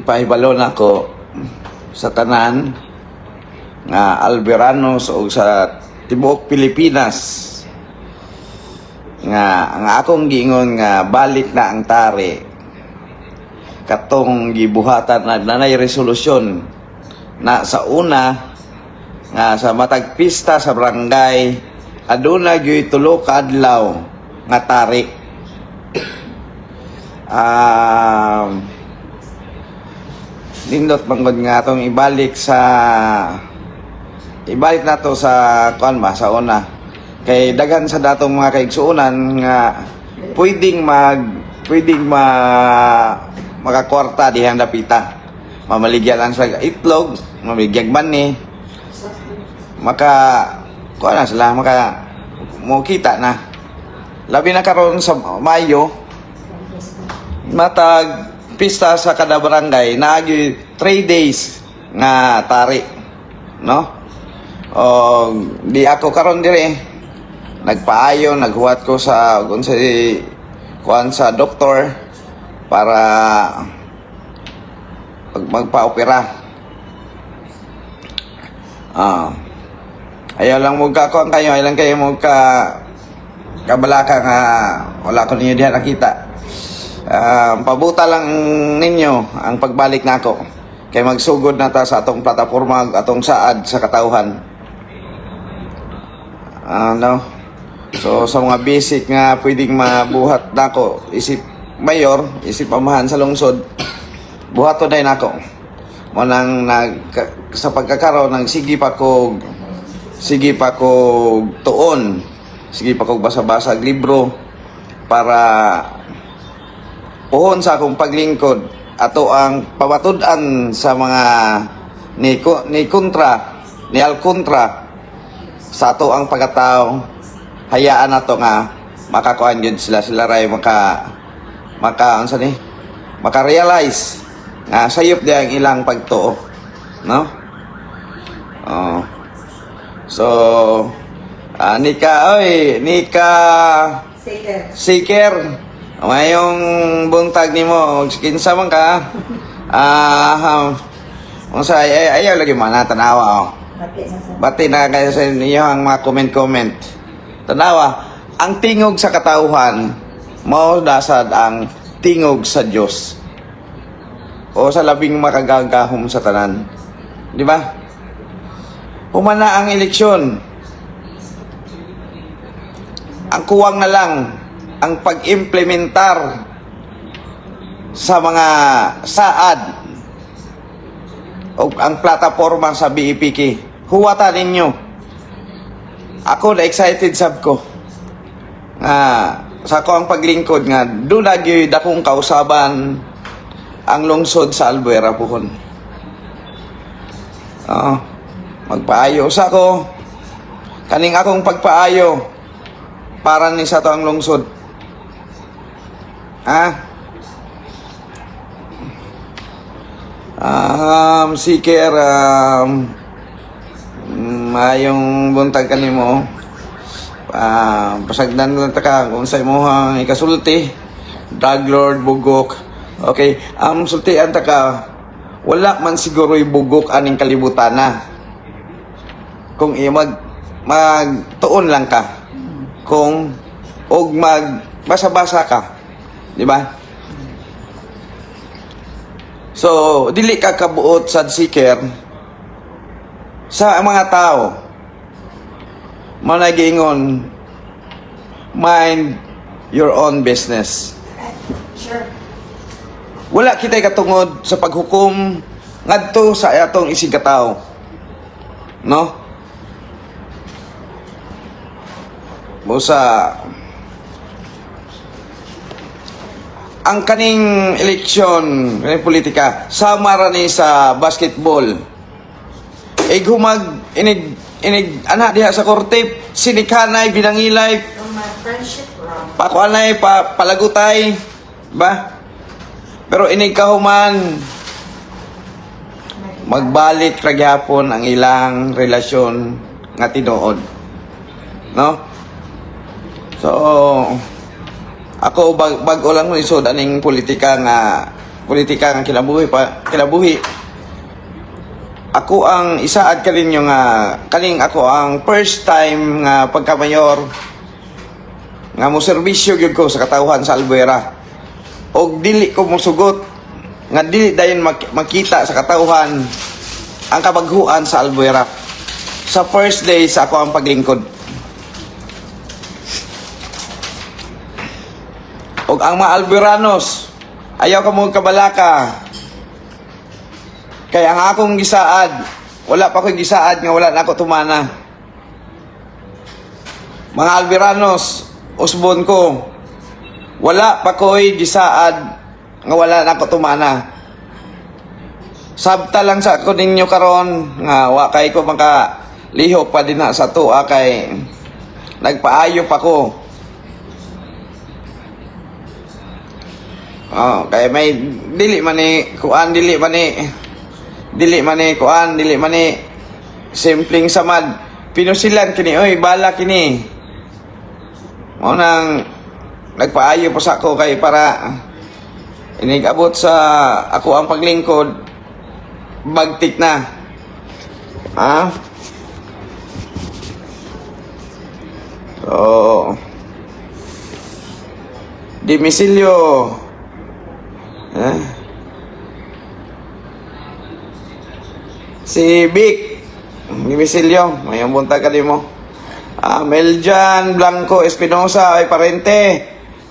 Pahibalo na ko sa tanan nga Alberanos o sa tibuok Pilipinas nga akong giingon nga balik na ang tari katong gibuhatan na nanay resolusyon na sa una nga sa matag pista sa barangay aduna gyud tulo ka adlaw nga tari. Nindot manggod nga atong ibalik nato sa kuan ba sa una kay daghan sa datong mga kaigsuonan nga pwedeng makakwarta dihang dapita, mamaligyan lang sa itlog, mamaligyan mani maka kuan na sila maka mo kita na labi na karon sa Mayo matag pista sa kada barangay naagi 3 days nga tari, no? O di ako karon dire nagpaayo, naghuwat ko sa kuan sa doktor para magpa-opera. Ayaw lang mo ka kuan kayo, ayaw lang kayo mo kabalaka nga wala ko ninyo diha nakita. Pabuta lang ninyo ang pagbalik nako kay magsugod na ta sa atong plataporma atong saad sa katawhan. No? So sa mga basic nga pwedeng mabuhat nako isip mayor, isip pamahan sa lungsod, buhaton day nako mo nang sa pagkakaroon ng sige pa ko tuon, sige pa ko basa-basa libro para puhon sa akong paglingkod ato ang pamatud-an sa mga ni Alcontra sa ato ang pagkatao. Hayaan nato nga makakuan gyud sila ray maka-realize nga sayop di ang ilang pagtuo, no? So Nika Seeker mayong buntag nimo kinsa man ka unsa ayaw lagi man tanawa bati na kayo sa inyo ang mga comment tanawa ang tingog sa katauhan mao dasad ang tingog sa Dios o sa labing makagagahom sa tanan, di ba? Humana ang eleksyon, ang kuwang na lang ang pag-implementar sa mga saad o ang plataforma sa BEPK. Huwata ninyo. Ako na excited sab ko sa ko ang paglingkod nga doon lagi dakong kausaban ang lungsod sa Albuera puhon. Magpaayo sa ko kaning akong pagpaayo para ni sa to ang lungsod. Seeker mayong buntag kanimo pasagdan lang ta ka kung sa imong ikasulti drug lord bugok. Okay, sultian ta ka wala man siguro'y bugok aning kalibutan na kung magtuon lang ka kung basa-basa ka, di ba? So, dili ka kabuot sa seeker sa mga tao. Managingon, mind your own business. Sure. Wala kita'y katungod sa paghukom ngadto sa atong isig katao. No? Busa ang kaning eleksyon, kaning politika, sama ra ni sa basketball. Inig anak diha sa korte, sinikanay, binangilay, pakuanay, palagutay, ba? Pero inig kahuman, magbalik ra gyapon ang ilang relasyon nga tinuod. No? So, ako bago lang mo isod aning politika nga politika nga kinabuhi. Ako ang isaad kaninyo nga kaning ako ang first time nga pagka-mayor nga mo serbisyo gyud ko sa katawhan sa Albuera. Og dili ko mosugot nga dili dayon makita sa katawhan ang kabaghuan sa Albuera sa first day sa ako ang paglingkod. Og ang mga Albueranos, ayaw ka mo kabalaka. Kaya ang akong gisaad, wala pa ko'y gisaad nga wala na ako tumana. Mga Albueranos, usbon ko, wala pa ko'y gisaad nga wala na ako tumana. Sabta lang sa ako ninyo karon nga wa kay ko makalihok pa din na sa tuwa kay nagpaayo pa ko. Kaya may dili man ni simpleng samad pinusilan kini oy bala kini mo nang nagpaayo pa sa ako kay para inigabot sa ako ang paglingkod bagtik na so dimisilyo si Vic dimisilyo mayong buntag ka mo. Meljan Blanco Espinosa ay parente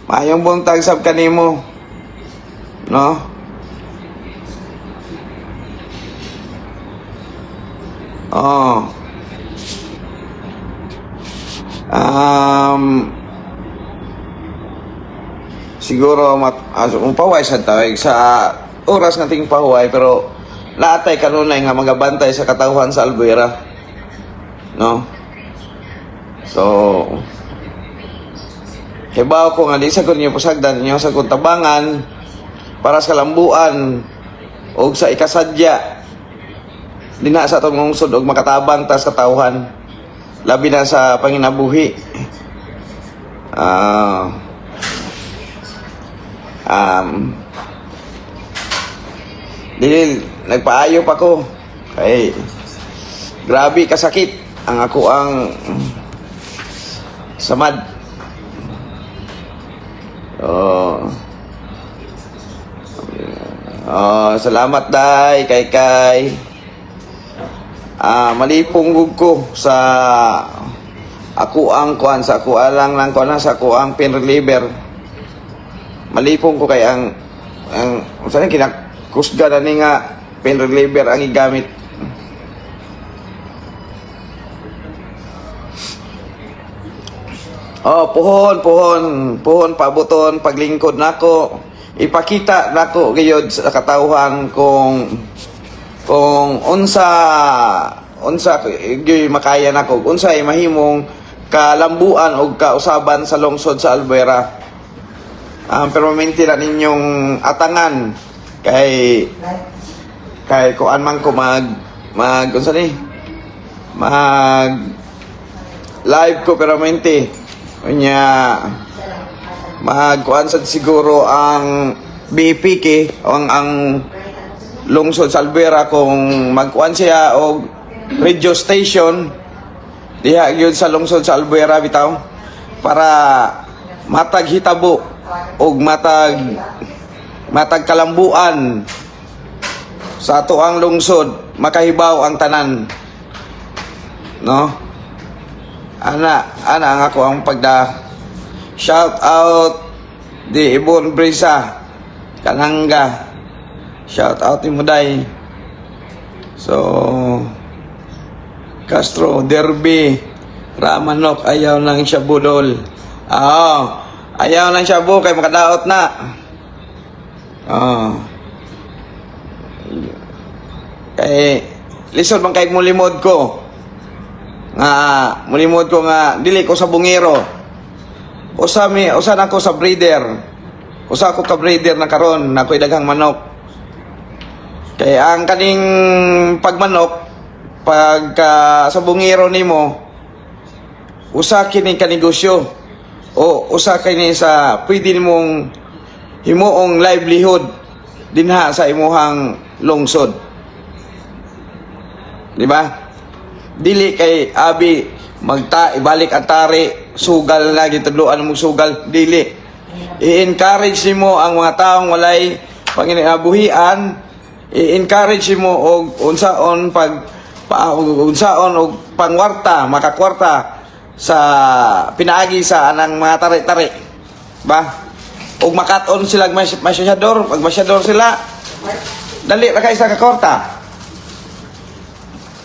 mayong buntag sab kanimo no. Siguro paway sa tawag sa oras nating pahuway pero laatay kanunay nga magabantay sa katawhan sa Albuera no. So hibaw ko nga di sa kunyo pasagdan niyo sa kuntabangan para sa kalambuan o sa ikasadya dina sa atong lungsod og makatabang ta sa katawhan labi na sa panginabuhi. Dili nagpaayo pa ko kay grabe kasakit ang ako ang samad. Salamat day kay malipong gug ko sa ako ang kuan sa ako alang lang kuan sa ako ang pain reliever. Malipong ko kay ang saan kinakusga na ni nga pain reliever ang igamit. Puhon pabuton paglingkod nako. Ipakita nako gayud sa katawhan kung unsa gyud makaya nako unsa ay mahimong kalambuan o kausaban sa lungsod sa Albuera. Permanente na ninyong atangan kay kuan man ko mag unsa ni mag live ko permanente nya magkuan sad siguro ang BPK o ang lungsod sa Albuera kung magkuan siya og radio station diha gyud sa lungsod sa Albuera bitaw para matag hitabo og matag kalambuan sa ato ang lungsod makahibaw ang tanan no. Ana ang ako ang shout out di Ibon Brisa Kananga, shout out ni Muday. So Castro Derby Ramanok ayaw nang siya budol. Ayaw nang siya kay makadaot na. Kay lisod man kay mulimod ko nga dili ko sa bungero. Usa na ko sa breeder. Usa ko ka breeder na karon na ko'y daghang manok. Kay ang kaning pagmanok pagka sa bungero nimo usa kini ka negosyo o usa kini sa pwede nimong himuong livelihood dinha sa imuhang lungsod. Di ba? Dili kay abi ibalik ang tari, sugal na gitudloan mo sugal, dili. I-encourage nimo ang mga taong walay panginabuhian, i-encourage mo og unsaon unsaon og pangwarta, makakwarta sa pinaagi sa anang mga tari-tari. Ba? Og makaton sila masyador, pag masyador sila, dali ra kay sa kakwarta.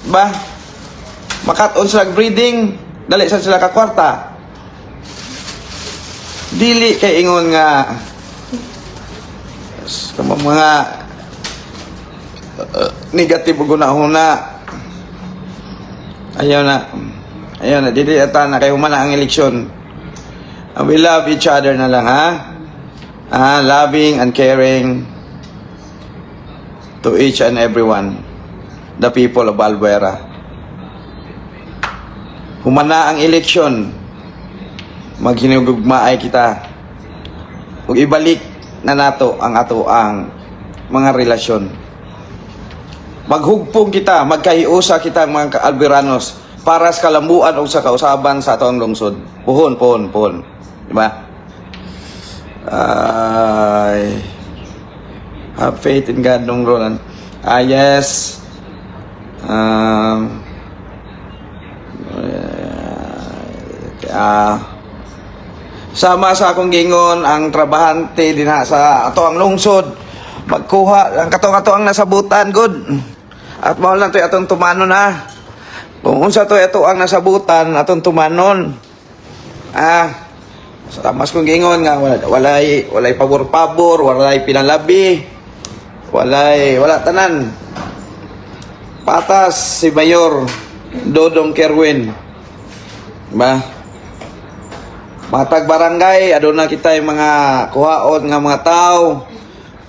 Ba? Makaton sila breeding, dali sa sila kakwarta. Dili kay ingon nga mga negative gunahuna. Ayaw na, dili ata na kayo humana ang eleksyon. We love each other na lang, ha? Loving and caring to each and everyone, the people of Albuera. Humana ang eleksyon, maghinugugmaay kita, ug ibalik na nato ang ato ang mga relasyon. Maghugpong kita, magkahiusa kita mga Alberanos para sa kalambuan o sa kausaban sa atong lungsod. Puhon. Diba? Have faith in God, Dong Roland. Yes. Sama sa akong gingon ang trabahante din sa ato ang lungsod, magkuha ang kato ang nasabutan good, at mao lang to atong tumanon, ha. Kung unsa to ato ang nasabutan atong tumanon, sa mas kong gingon nga walay pabor-pabor, walay pinalabi, wala tanan. Patas si Mayor Dodong Kerwin, ba? Matag barangay, aduna kita yung mga kuhaon nga mga tao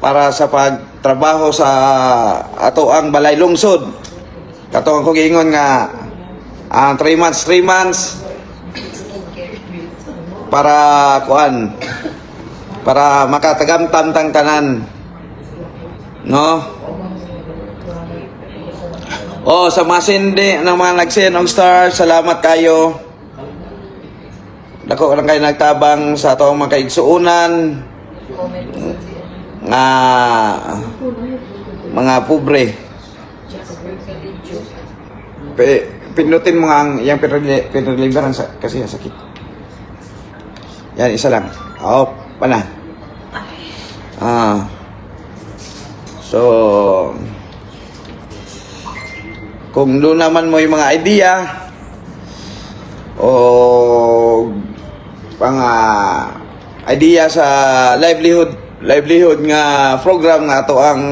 para sa pagtrabaho sa ato ang balay lungsod. Katong ko gingon nga ang 3 months para para makatagamtam tang tanan, no? Sa masindi ng mga nag-send og star, salamat kayo. Dako lang kayo nagtabang sa atong mga kaigsuunan nga mga pobre. Pindutin mo nga ang iyang pinreliveran kasi sakit. Yan, isa lang. Pana. So, kung doon naman mo yung mga idea o idea sa livelihood nga program nga ato ang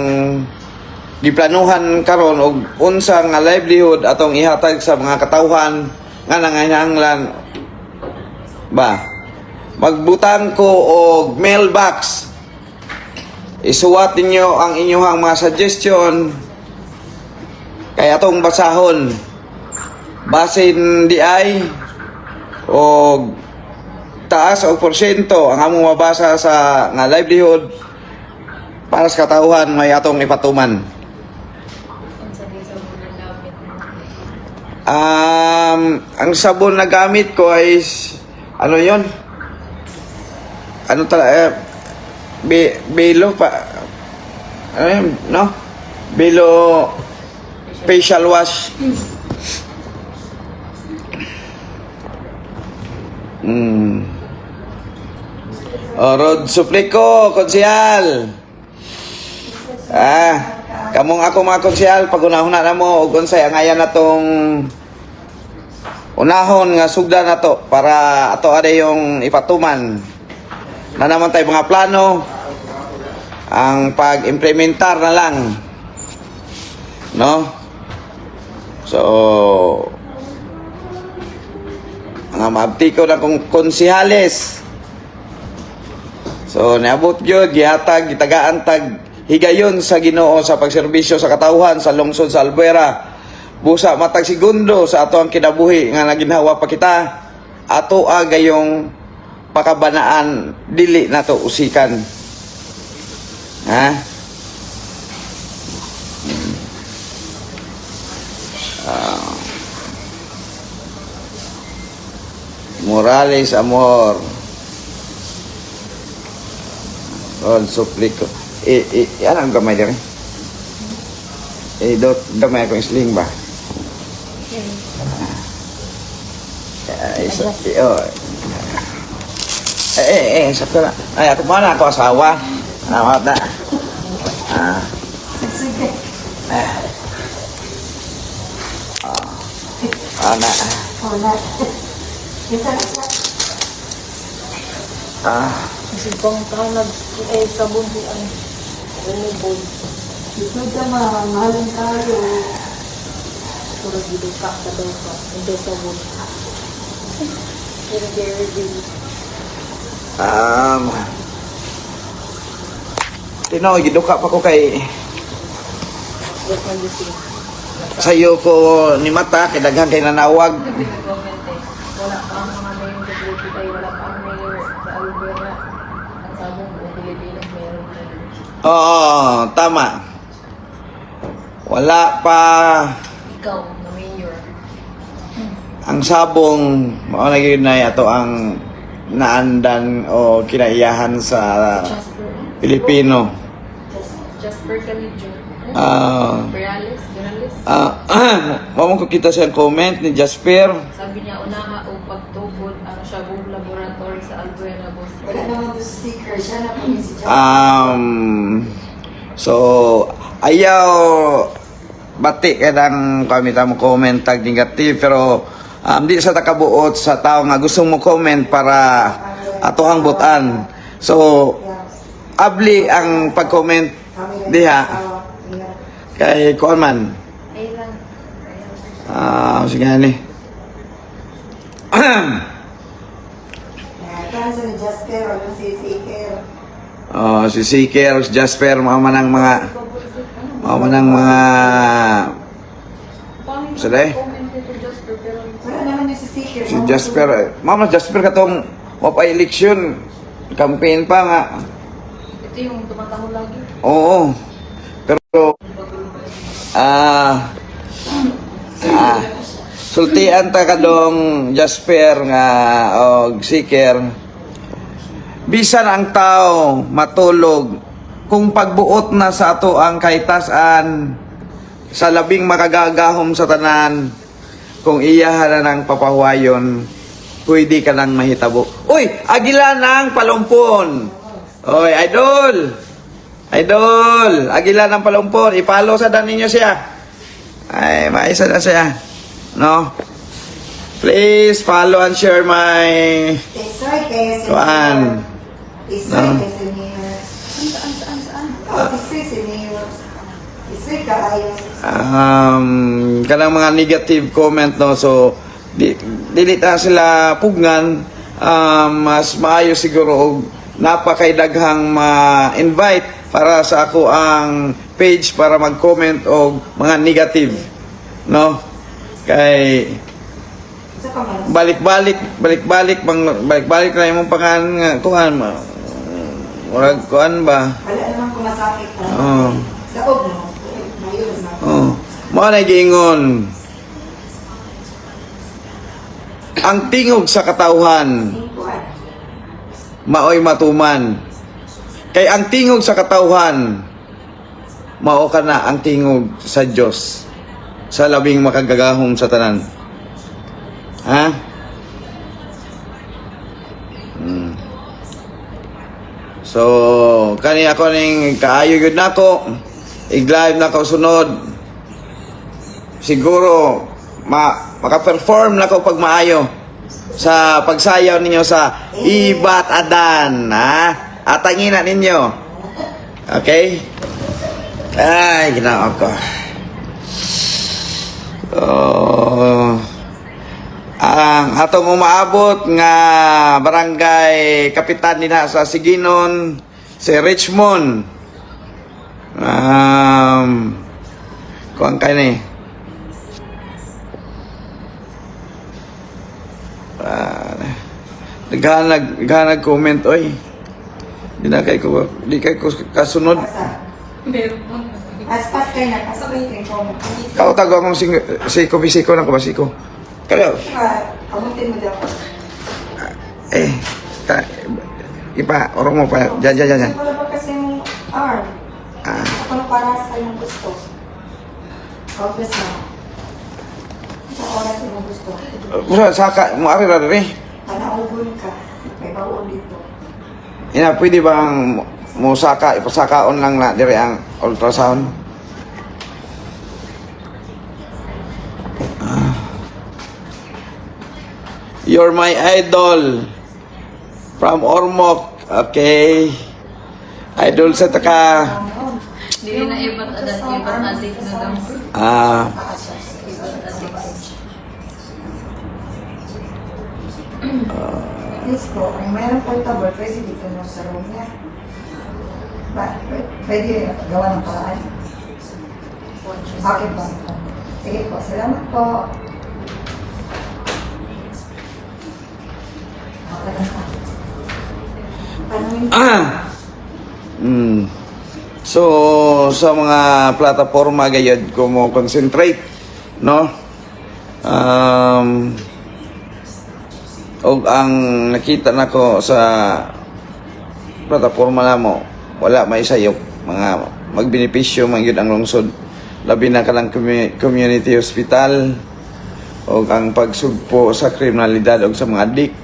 giplanuhan karon, og unsa nga livelihood atong ihatag sa mga katawhan nga nangangailangan ba, magbutang ko og mailbox, isuwat ninyo ang inyong mga suggestion kay atong basahon, basin di ay og taas o porsyento ang among mabasa sa nga livelihood para sa katauhan may atong ipatuman. Ang sabon na gamit ko ay ano yon? Ano Belo pa, ano yun, no? Belo facial wash. Rod Suplico, konsehal. Kamong ako mga konsehal, pagunahon na mo ug unsay ang ayan natong unahon nga sugdan nato para ato ade yung ipatuman. Na naman tayo mga plano, ang pag-implementar na lang, no? So, mga maabtiko na kong konsehales. So, niabot yun, gihatag, gitagaan tag higayon sa Ginoo sa pagserbisyo sa katawhan sa lungsod sa Albuera. Busa matag segundo sa ato ang kinabuhi nga naginhawa pa kita. Ato agayong pakabanaan, dili na to usikan. Morales Amor. Rod Suplico. Ano ang gamay din? Gamay ko yung sling ba? Sakto na. Ay, ako pa na ako asawa. Nawat na. Ana. Kasi pang sabon si ang remove. Gusto ka mahalan tayo. Puro dito ka daw ka. Hindi sabon. Pero very good. Tinoy, giduka pa ko kay Just mag-ising. sayo ko ni mata kay daghan kay nanawag. Wala pa ang mga mayor sa Pilipinas, wala pa ang mayor sa Alvera. Ang sabong ng Pilipinas meron na. Oo, tama. Wala pa Ikaw, na mayor. ang sabong mao na gyud na ato ang naandan o kinaiyahan sa Pilipino. Jasper Calidio. Perales, Perales. Mamo ko kita sa comment ni Jasper. Sabi niya, unaha o pagtubod ang Shabong Laboratory sa Albuena, Boss. Wala naman doon sticker. Siya na po yung si John. So ayaw bati kadang kami mo comment tag negative pero di sa takabuot sa tao nga gusto mo comment para atohang butan. So abli ang pag-comment diha kay kuan man. Ayun. Sige ni. Kaya sa ni Jasper, o yung si Siker. Si Siker, si Jasper, mga Saday? Wala naman yung si Siker. Si Jasper, Mama Jasper katong mapa-eleksyon, campaign pa nga. Ito yung tumatahol lagi. Oo. Pero sultian ta kadong Jasper nga og Siker. Bisan ang tao matulog kung pagbuot na sa ato ang kaitasan sa labing makagagahom sa tanan kung iyahan na ng papahuayon pwede ka nang mahitabo. Uy! Agila ng Palumpon! Oy, idol! Idol! Agila ng Palumpon! Ipalo sa dan ninyo siya. Ay, maisa na siya. No? Please follow and share my Tisoy kay si kuan. Tisoy kay si Mayor. Saan? Tisoy si Mayor. Tisoy ka ayaw. Kanang mga negative comment no, so dili ta sila pugnan. Mas maayo siguro og napakay daghang ma-invite para sa ako ang page para mag-comment og mga negative, no? Kay Sa kamay. balik-balik na imong pangan nga kuan murag kuan ba. Wala naman kung masakit ka. Oo. Daog mo. Mayor na. Mao na giingon. Ang tingog sa katawhan Kuan. maoy matuman. Kay ang tingog sa katawhan mao kana ang tingog sa Dios sa labing makagagahom sa tanan. Ha? So, kani ako ning kaayo gyud nako. I-live na ko sunod. Siguro maka-perform na ko pag maayo sa pagsayaw ninyo sa Ibat Adan, ha? Atangina ninyo. Okay? Ay, ginawa ko. Ang atong umaabot nga barangay kapitan nila sa Siginon, si Richmond. Kuang kay ni. Naghanag comment oy. Di kay ko kasunod. Meron po. Aspas kayo na, aspas kayo ko. Kautago akong siko na kabasiko. Kaya, Kamutin mo daw. orong mo pa. Diyan. Wala ba kasing arm? Ako na para sa yung gusto. Focus na. Sa oras yung gusto. Saka, maari na rin. Panaugon ka. May baon dito. Ina, pwede bang ipasakaon lang na dire ang ultrasound? You're my idol from Ormoc. Okay. Idol sa taka. Hindi na iba't adik na lang. Yes po, kung meron portable, pwede dito mo sa room niya. Pwede gawa ng paraan. Okay po. Sige po, salamat po. So, sa mga plataforma gayad ko mo concentrate, no? Og ang nakita nako sa plataforma na mo, wala may sayop, mga magbenepisyo man yun ang lungsod. Labi na kalang community hospital o ang pagsugpo sa kriminalidad o sa mga dik.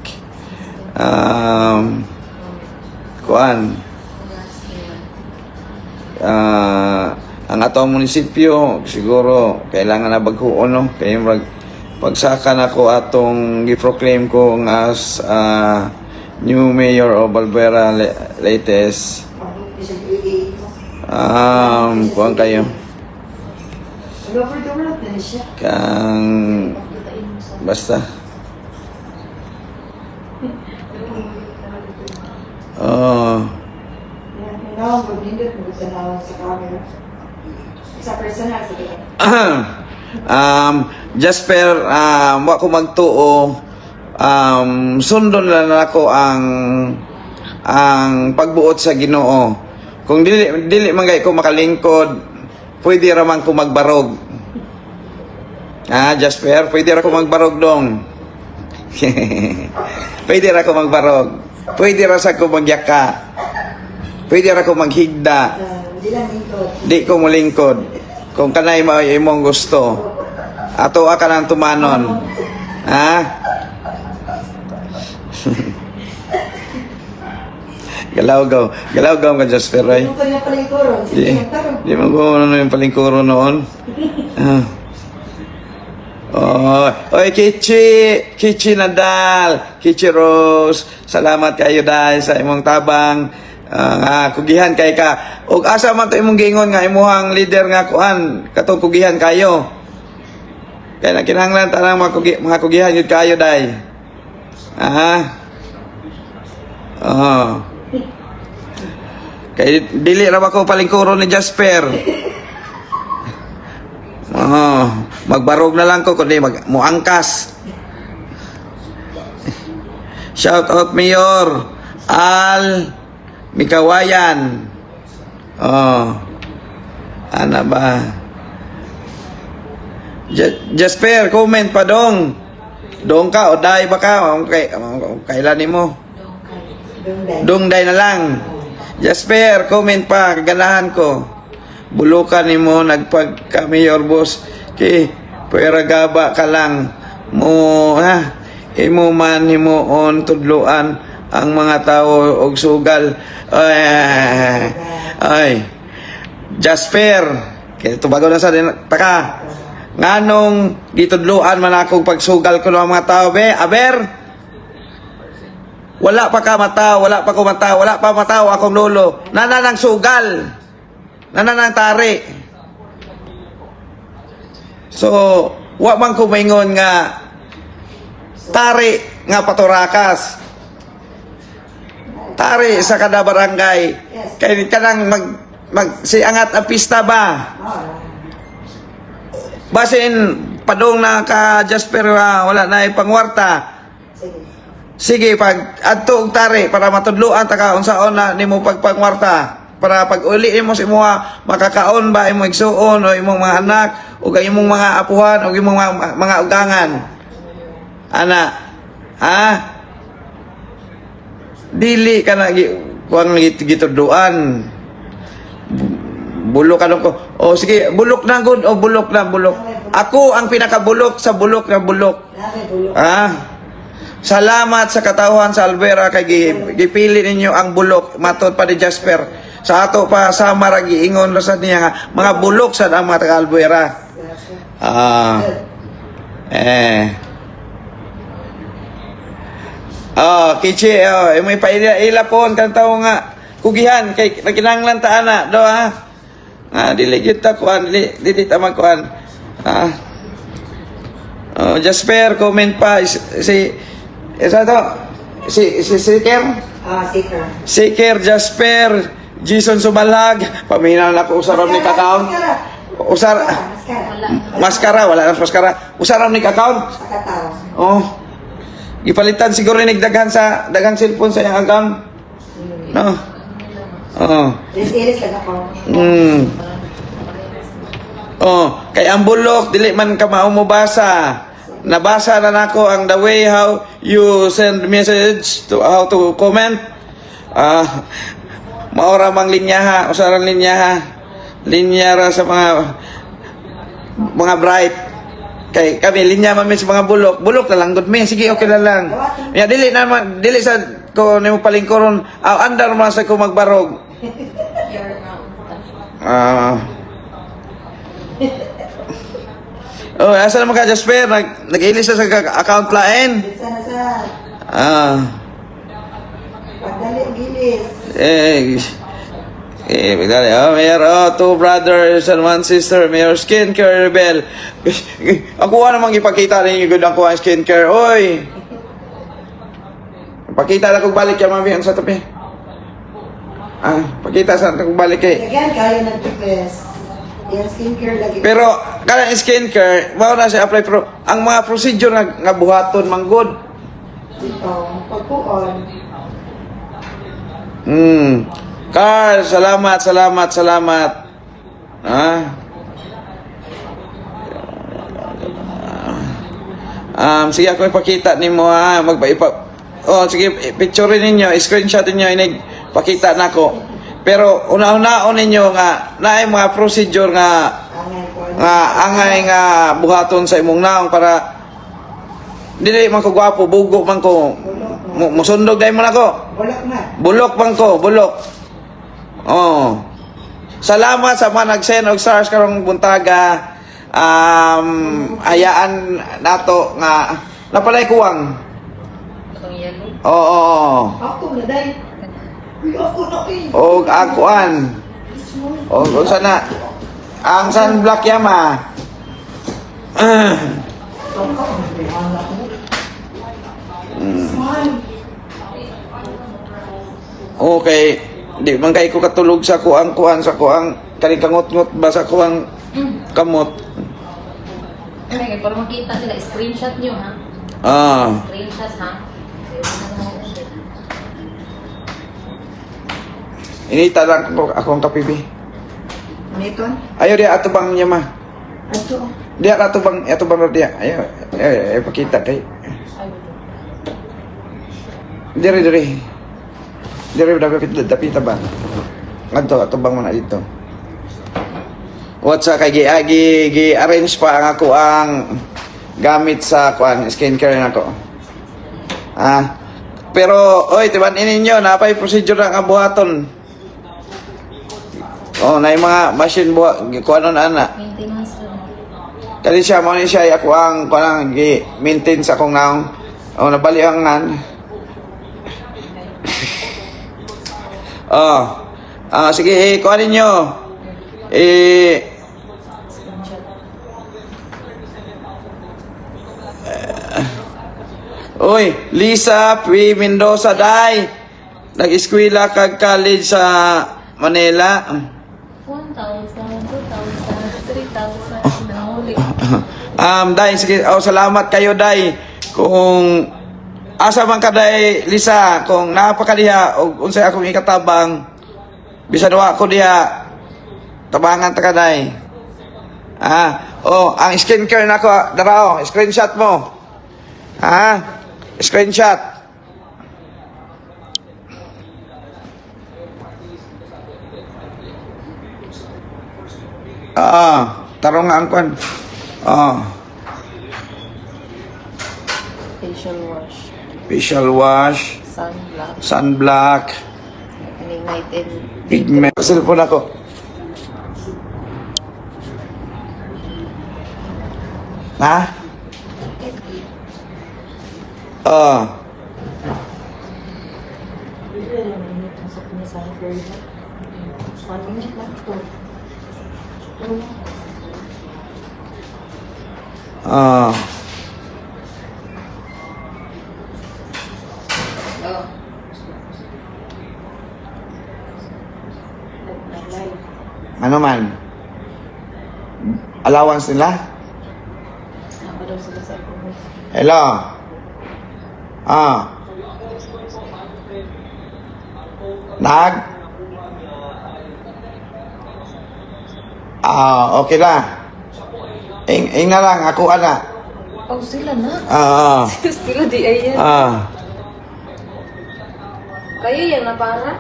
Ang atong munisipyo siguro kailangan na baghuon, no? Kaya pagsaka na ko atong giproclaim ko as new mayor of Balbuena latest. Kuwan kayo kang basta Jasper, wa ko magtuo, sundon lang ako ang pagbuot sa Ginoo. Kung dili man gay ko makalingkod, pwede ra man ko magbarog. Jasper, pwede ra ko magbarog dong. Pwede ra ko magbarog. Pwede ra sa ko magyaka. Pwede ra ko maghigda. Di ko mulingkod. Kung kanay mo imong gusto. Ato ka nang tumanon. Galaw-gaw ka, Jasper, ay. Di mo ko ano yung palingkuro noon. Oy, Kichi Nadal, Kichi Rose, salamat kayo dahil sa imong tabang. Kugihan kay ka. Og asa man to imong gingon nga imuhang leader nga kuan, katong kugihan kayo. Kaya na kinahanglan tanang mga kugihan yun kayo day. Kaya dili ra ba ko palingkuro ni Jasper. Magbarog na lang ko kundi muangkas. Shout out Mayor Al Mikawayan. Ana ba? Jasper, comment pa dong. Dong ka o day ba ka? Kailan nimo? Dong day na lang. Jasper, comment pa. Kaganahan ko. Bulukan nimo nagpagka mayor boss. Kay pwera gaba ka lang. Imo man himuon tudluan ang mga tao og sugal. Ay. Jasper, kay tubago na sa taka. Nganong gitudluan man akong pagsugal ko ng mga tao be, aber. Wala pa ka mataw, wala pa ko mataw, wala pa mataw akong lolo. Nananang sugal. Nananang tari. So, wa man ko maingon nga tari nga paturakas. Tari sa kada barangay. Kay kanang magsiangat ang pista ba? Basin padong na ka Jasper, wala na ipangwarta. Sige, pag adto og tari para matudloan ta ka unsaon na nimo pagpangwarta. para pag uli mo sa imong makakaon ba imong igsuon o imong mga anak o kay imong mga apuhan o imong mga ugangan. Ana, ha? Dili ka na kuang gituduan. Bulok ano ko. O sige, bulok na good o bulok na bulok. Ako ang pinakabulok sa bulok na bulok. Ah. Salamat sa katawhan sa Alvera kay gipili ninyo ang bulok matod pa ni Jasper. Sa ato pa sa maragi ingon ra sad niya nga mga bulok sad ang mga taga Alvera. Kichi, may paila pon kan tawo nga kugihan kay nakinanglan ta ana do ha. Dili gyud ta kuan, dili ta magkuan. Jasper comment pa si Siker? Siker. Siker, Jasper, Jason Sumalag, paminaw na ko usaram ni account. Maskara, wala na maskara. Usaram ni account. Oh. Gipalitan siguro ni daghang cellphone sa iyang account. No. Ilis lang ako. Kay ang bulok dili man ka maumubasa. Nabasa na nako ang the way how you send message to how to comment. Maora mang linyaha, usaran linyaha. Linya ra sa mga bright. Kay kami linya man sa mga bulok. Bulok na lang gud mi. Sige, okay na lang. Ya dili sa ko nimo palingkoron. Andar man sa ko magbarog. Asa naman ka, Jasper? Nag-ilis sa account lain? Pagdali, gilis. Pagdali. Mayor, two brothers and one sister. Mayor, skincare rebel. Ako namang ipakita ninyo good ako ang skincare. Oy! Pakita na kung balik yung mami ang sa tabi. Pakita sa kung balik kay. Again, kaya nag-tupes. Yan, skincare lagi. Pero, kada skincare, mao na siya apply pero ang mga procedure nga buhaton manggod. Ito, pagpuon. Carl, salamat. Sige ako ipakita nimo ha, sige, picturein ninyo, screenshotin niyo inig pakita nako. Pero una-unaon ninyo nga naay mga procedure nga angay nga buhaton sa imong naong para dili man ko gwapo, bugo man ko. Musundog dai mo nako. Bulok man ko, bulok. Salamat sa mga nag-send og stars karong buntaga. Hayaan nato nga napalay kuwang. Atong yellow. Oo. Ako na dai. Ako na O akuan. O sana ang sunblock yama. Okay, di man kay ko katulog sa kuang sa kuang kanikangot-ngot ba sa kuang kamot. Okay, para makita nila, screenshot nyo ha. Screenshot ha. Inita lang ko akong kapibi. Niton? Ayo dia ato bang niya ma. Ato. Dia ato bang dia. Ayo pakita kay. Dire. Dapita ba? Ato bang mana dito. What's kay gi arrange pa ang ako ang gamit sa kuan skincare nako. Pero oy tiban ninyo napay procedure ang buhaton. Na yung mga machine buhat kuan ana. Maintenance lang. Kali siya mo ni siya ako ang kuan gi-maintain sa akong naong nabaliangan. Sige, kuan ninyo. Oy, Lisa P. Mendoza day. Nag-eskwela kag college sa Manila. 1,000, 2,000, 3,000 nahuli. Day, sige, salamat kayo day. Kung asa man ka day, Lisa, kung napakaliha o unsay akong ikatabang, Bisan wa ko diha tabangan ta kanay. Ang skincare nako dara screenshot mo. Screenshot. Tarong nga ang kwan. Facial wash. Facial wash, Sunblock. sunblock, Any night and pigment. Cellphone ako. Ha? Oh. Ano man? Allowance nila? Ako daw sila sa ako. Hello? Nag? Okay na. Ing na lang, ako ana. Oh, sila na. Sila di ayan. Kayo yan na para?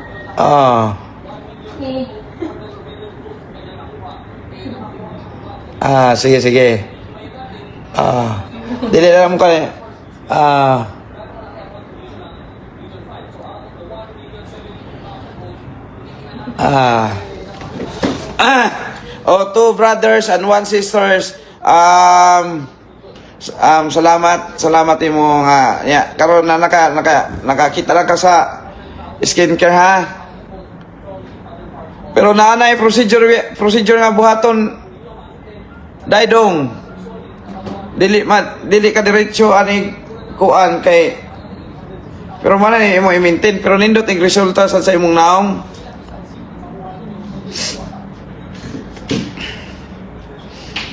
Sige, sige. Dili lang ko eh. Two brothers and one sisters. Salamat mo nga. Karon na nakakita lang ka sa skincare ha. Pero naanay procedure nga buhaton daydong. Dili ka diretso ani kuan kay pero man ni imo i-maintain pero nindot ang resulta sa imong naong.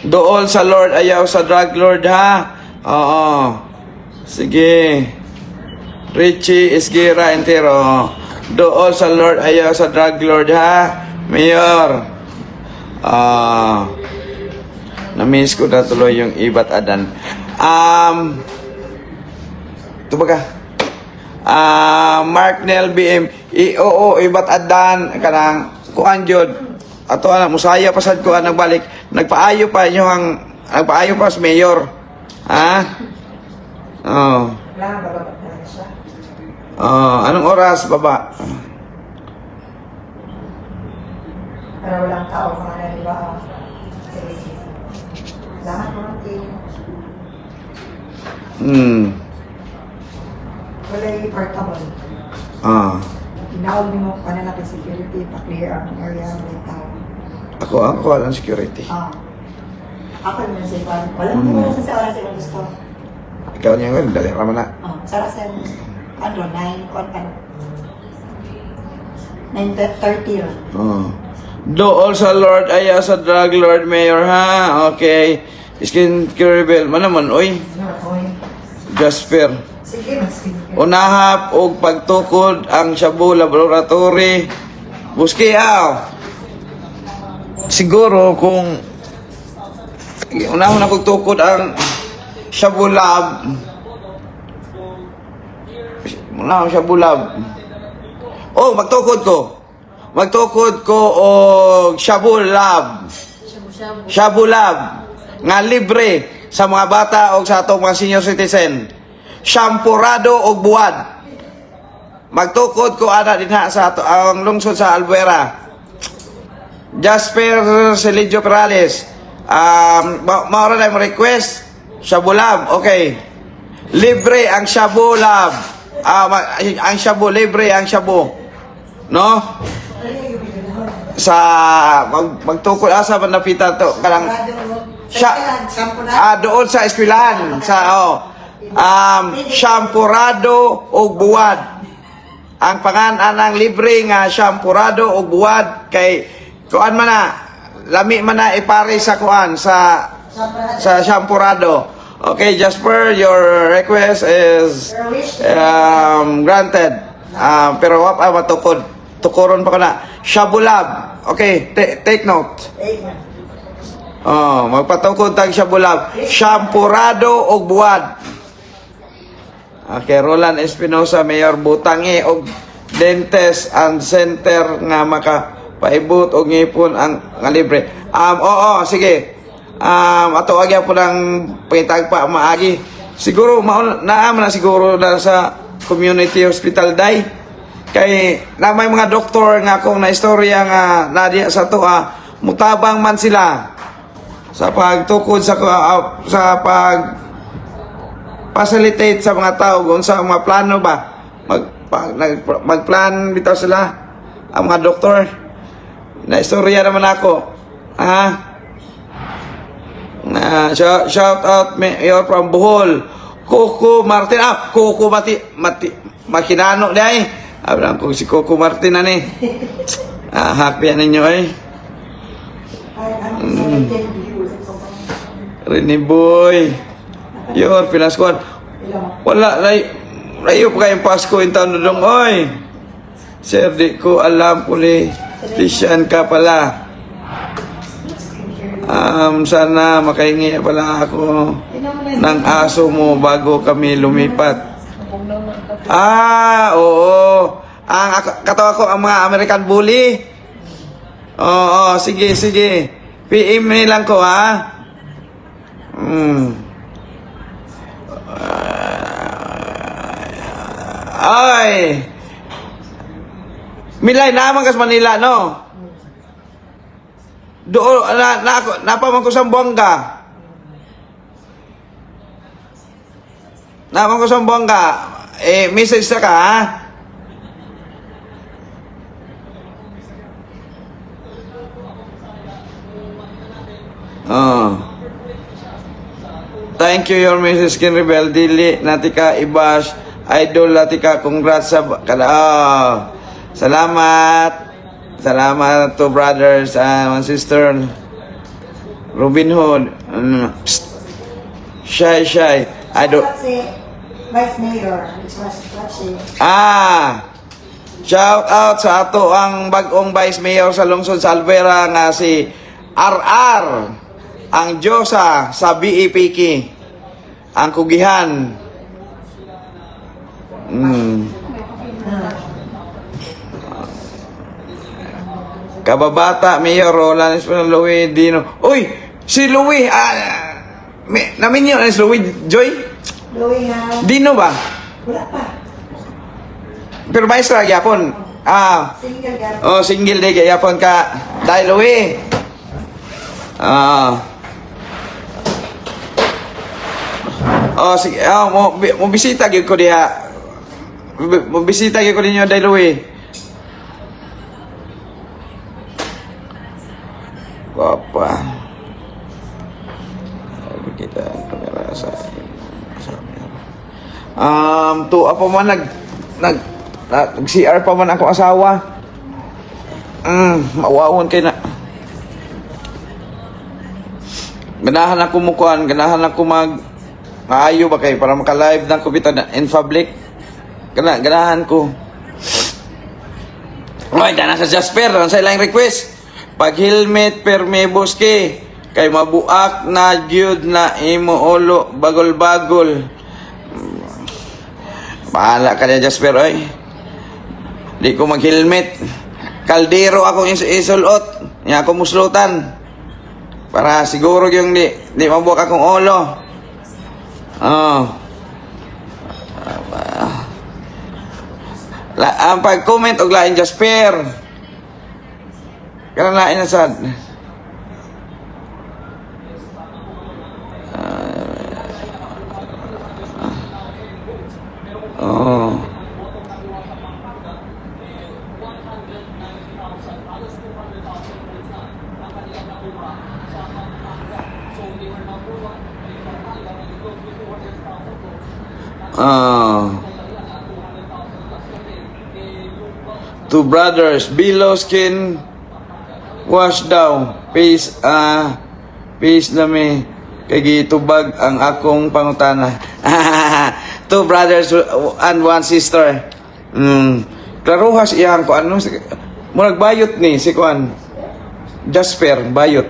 Dool sa Lord, ayaw sa drug lord ha. Oo. Sige. Richie Esguera Entero. Dool sa Lord, ayaw sa drug lord ha. Mayor. Na-miss ko na tuloy yung Ibat Adan. Ito ba ka? Mark Nel BM. Oo, Ibat Adan. Kanang kuan jud. Ato anak musaya pasad ko nagbalik. Nagpaayo pa inyo ang nagpaayo pa sa mayor. Anong oras baba? Pero walang tao mga na, di ba? Sige. Lahat mo ng team. Wala yung portable. Tinawag mo pa na natin security, pa-clear ang area ng tao. Ako ang security. Ako naman sa iwan. Walang mo sa oras yung gusto. Ikaw niya yun, dali naman na. Sa oras yung gusto. 9:30 lang. Dool sa Lord, ayaw sa drug lord, mayor ha. Okay. Skincare bill. Manaman, oy. Jasper. Sige, sige. Unahap og pagtukod ang Shabu Laboratory. Buski siguro kung unahon na pagtukod ang Shabu Lab. Unahon Shabu Lab. Magtukod ko og Shabu Lab. Shabu Lab nga libre sa mga bata o sa atong mga senior citizen. Shampurado og buwad. Magtukod ko ana dinha sa ang lungsod sa Albuera. Jasper Celidio Perales. Maura na mo request Shabu Lab. Okay. Libre ang Shabu Lab. Ang Shabu libre ang Shabu. No? Sa magtukod asa man napita to kanang doon sa eskwelahan sa shampurado og buwad. Ang pangalan ng libre nga shampurado og buwad kay kuan man na lami man na ipare sa kuan sa shampurado. Okay, Jasper, your request is granted. Pero wa pa matukod tukuron pa ko na. Shabulab. Okay, take note. Oh, magpatukod tag Shabulab. Shampurado og buwad. Okay, Roland Espinosa, Mayor Butangi og Dentes and Center nga makapaibot og ngipon ang nga libre. Oo, sige. Ato agya po ng pitag pa maagi. Siguro naam na siguro na sa community hospital day. Kay na may mga doktor nga akong na istorya nga nadiya sa to mutabang man sila sa pagtukod sa pag facilitate sa mga tao kung sa mga plano ba magplan bitaw sila ang mga doktor. Na istorya naman ako na shout out Mayor from Bohol, Coco Martin. Coco Makinano day. Abang ko si Coco Martin ni. Happy ninyo Rini boy. Yor pinaskuan. Wala layo pa kayong Pasko in taon dong oy. Sir, di ko alam politician ka pala. Sana makahingi pala ako ng aso mo bago kami lumipat. Oo. Ang katawa ko ang mga American Bully. Oo, sige. PM nilang ko Ay. Milay naman kas Manila, no? Doon, napaman ko sa Buanga. Napaman ko sa Buanga. Message na ka, Thank you, your Mrs. Ken Rebel. Dili, natika ibash. Idol, natika, congrats sa salamat. Salamat to brothers and sister. Robin Hood. Shy. Idol. Vice Mayor, which was watching. Shout out sa ato ang bagong Vice Mayor sa lungsod sa Alvera nga si RR, ang Diyosa sa BEPK, ang kugihan. Kababata, Mayor Roland Espinosa, Louie Dino. Uy, si Louie, namin yun, si Louie Joy? Louie Dino ba? wala pa. Pero maestra, gyapon. Single guy. Single day, gyapon ka. Dahil Louie. Sige. Mo bisita gyud ko diha. Mo bisita gyud ko ninyo dahil Louie. Papa. Kita kamera sa apa man nag-CR pa man ako asawa. Mawawon kay na. Ganahan ako mukuan, ganahan ako maayo ba kay para maka-live ng kubita in public. Ganahan ko. Oy, dana sa Jasper, ang sa ilang request. Pag helmet perme boske kay mabuak na gyud na imo ulo bagol-bagol. Bahala ka na Jasper oy. Di ko mag-helmet. Kaldero ako isulot. Nya ako muslutan. Para siguro yung di mabuak akong ulo. Ang pag-comment og lain Jasper. Karena lain na sad. Two brothers, below skin wash daw. Peace na may kagitubag ang akong pangutana. Two brothers and one sister. klaruhas iyang ko ano, murag bayot ni si kuan. Jasper, bayot.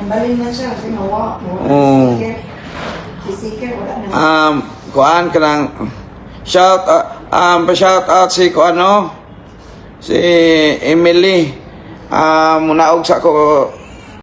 Balin na siya, ginawa. Oo. Sisiker, wala na. Kuan kanang shout out si kuano si Emily. Munaog sa ko